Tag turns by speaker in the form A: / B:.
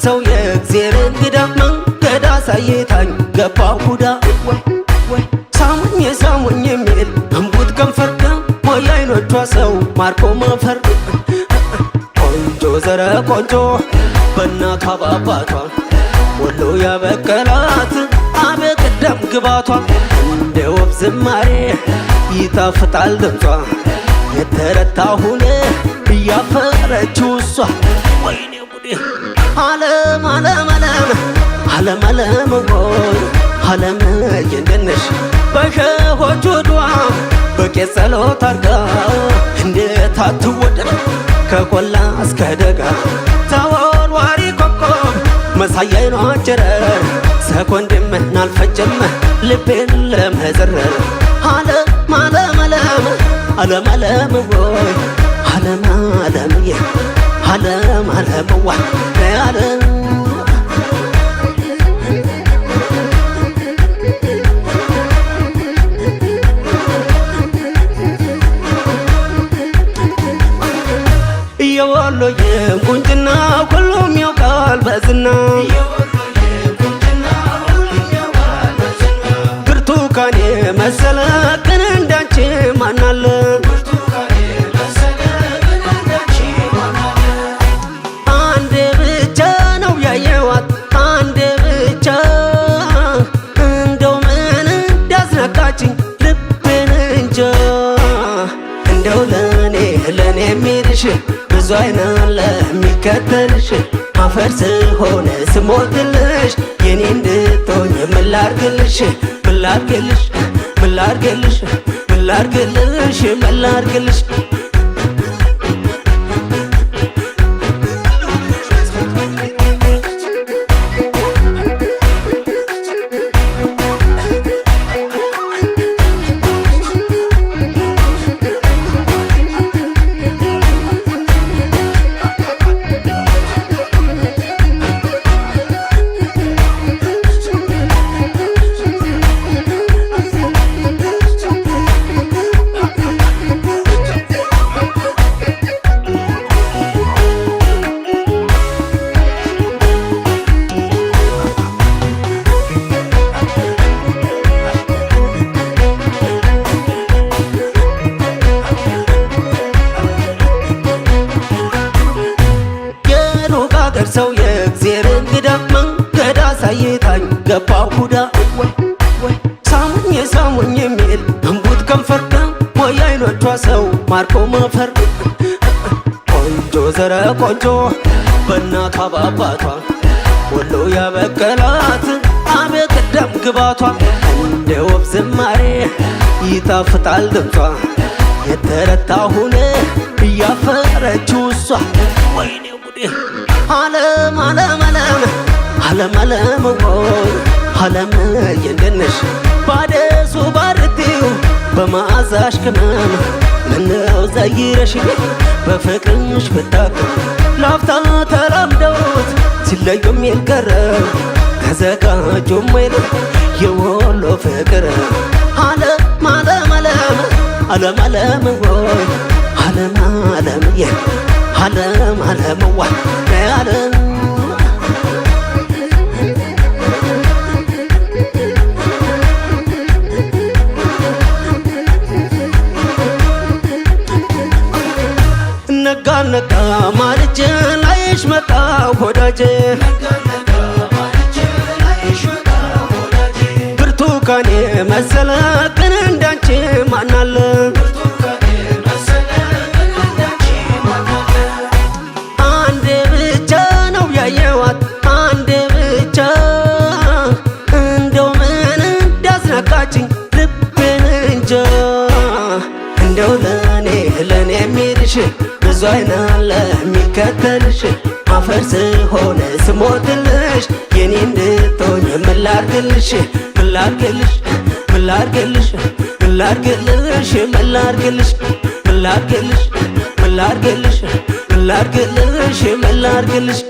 A: ደርሰው የእግዜር እንግዳ መንገድ አሳይታኝ ገባሁ ሁዳ ሳሙኝ ሳሙኝ የሚል እምቡጥ ከንፈር ሞይ አይኖቿ ሰው ማርኮ መፈር ቆንጆ ዘረ ቆንጆ በእናቷ በአባቷ ወሎ ያበቀላት አቤት ደም ግባቷ እንደ ወፍ ዝማሬ ይጣፍጣል ድምጿ የተረታሁኔ እያፈረችው እሷ ወይኔ ጉዴ ዓለም ዓለም ዓለም ዓለም ዓለም ሆይ ዓለም የንደነሽ በሸሆቹ ዱዓ በቄስ ጸሎት አርጋ እንዴት አትወደድ ከቆላ እስከ ደጋ ተወርዋሪ ኮከብ መሳያይ ነው ጨረር ሰኮንድም አልፈጀም ልቤን ለመዘረር ዓለም ዓለም ዓለም ዓለም ዓለም ሆይ ዓለም ዓለምዬ ዓለም ዓለምዋ ዓለም የወሎዬ ቁንጅና ሁሉም ያውቃል በዝና ብርቱካኔ መሰለ ግን እንዳንቺ ማናለ አንዴ ብቻ ነው ያየዋት አንዴ ብቻ እንደው ምን እንዳስነካችኝ ልቤን እንጃ እንደው ለኔ የሚልሽ ብዙ አይናለ የሚከተልሽ አፈር ስሆነ ስሞትልሽ የኔ እንድትሆኝ ምን ላርግልሽ ምን ላርግልሽ ምን ላርግልሽ ምን ላርግልሽ ምን ላርግልሽ ደርሰው የእግዜር እንግዳ መንገድ አሳይታኝ ገባሁ ሁዳ ሳሙኝ ሳሙኝ የሚል እምቡጥ ከንፈር ሞይ አይኖቿ ሰው ማርኮ መፈር ቆንጆ ዘረ ቆንጆ በእናቷ በአባቷ ወሎ ያበቀላት አቤት ደም ግባቷ እንደ ወፍ ዝማሬ ይጣፍጣል ድምጿ የተረታሁኔ እያፈረችው እሷ ወይኔ ጉዴ ዓለም ዓለም ዓለም ዓለም ዓለም ሆይ ዓለም የንደነሽ ባደሱ ባርቲው በመዓዛሽ ቅመም ምነው ዘይረሽ በፍቅርሽ ብታከም ላፍታ ተራምደውት ሲለዩም ይልቀረብ ተዘጋጁም አይልም የወሎ ፍቅር ዓለም ዓለም ዓለም ዓለም ዓለም ሆይ ዓለም ዓለምዬ ዓለም ዓለምዋ ዓለም ነጋ ነጋ ማልጄ ላይሽ መጣሁ ወዳጄ ብርቱካኔ መሰለ ግን እንዳንቺ ማናለ አንዴ ብቻ ነው ያየዋት አንዴ ብቻ እንደው ምን እንዳስነካችኝ ልቤን እንጃ እንደው ለኔ የሚልሽ ብዙ አይናለ የሚከተልሽ አፈር ስሆነ ስሞትልሽ የኔ እንድትሆኝ ምን ላርግልሽ ምን ላርግልሽ ምን ላርግልሽ ምን ላርግልሽ ምን ላርግልሽ ምን ላርግልሽ ምን ላርግልሽ ምን ላርግልሽ ምን ላርግልሽ